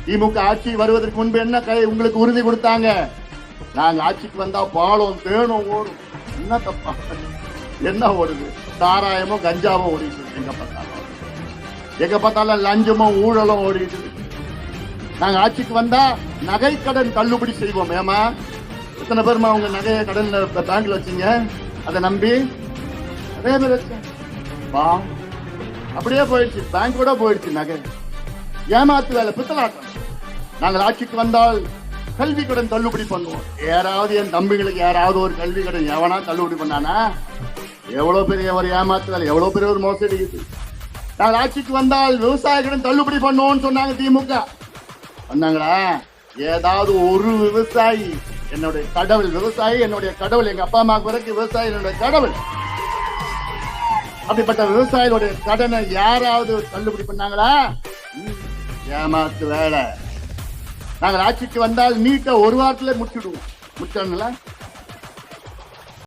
திமுக ஆட்சி வருவதற்கு முன்பு என்ன உங்களுக்கு உறுதி கொடுத்தாங்க? நாங்க ஆட்சிக்கு வந்தா பாலம் தேனும் ஓடும். என்ன தப்பா? என்ன ஓடுது? சாராயமும் கஞ்சாவும் ஓடிட்டு எங்க பார்த்தாலும் லஞ்சமும் ஊழலும் ஓடிட்டு. நாங்க ஆட்சிக்கு வந்தா நகை கடன் தள்ளுபடி செய்வோம். ஏமா எத்தனை பேருமா உங்க நகைய கடன்ல பேங்க்ல வச்சீங்க? அதை நம்பி அதே மாதிரி அப்படியே போயிடுச்சு, பேங்க் கூட போயிடுச்சு. நகை ஏமாத்து வேலை, பித்தலாட்டம். நாங்கள் ஆட்சிக்கு வந்தால் கல்வி கடன் தள்ளுபடி பண்ணுவோம். யாராவது என் தம்பிகளுக்கு யாராவது ஒரு கல்வி கடன் எவனா தள்ளுபடி பண்ணானா? எவ்வளவு பெரிய ஒரு ஏமாத்து வேலை, எவ்வளவு பெரிய ஒரு மோசடி இது. நாங்கள் ஆட்சிக்கு வந்தால் விவசாய கடன் தள்ளுபடி பண்ணுவோம்னு சொன்னாங்க திமுக. பண்ணாங்களா? ஏதாவது ஒரு விவசாயி என்னுடைய கடவுள், விவசாயி என்னுடைய கடவுள். எங்க அப்பா அம்மா வரைக்கும் விவசாயி என்னுடைய கடவுள். அப்படிப்பட்ட விவசாயிகளுடைய கடனை யாராவது தள்ளுபடி பண்ணாங்களா? ஏமாத்து வேலை. நாங்கள் ஆட்சிக்கு வந்தால் நீட்டை ஒரு வாரத்துல முடிச்சிடுவோம். முடிச்சாங்களா?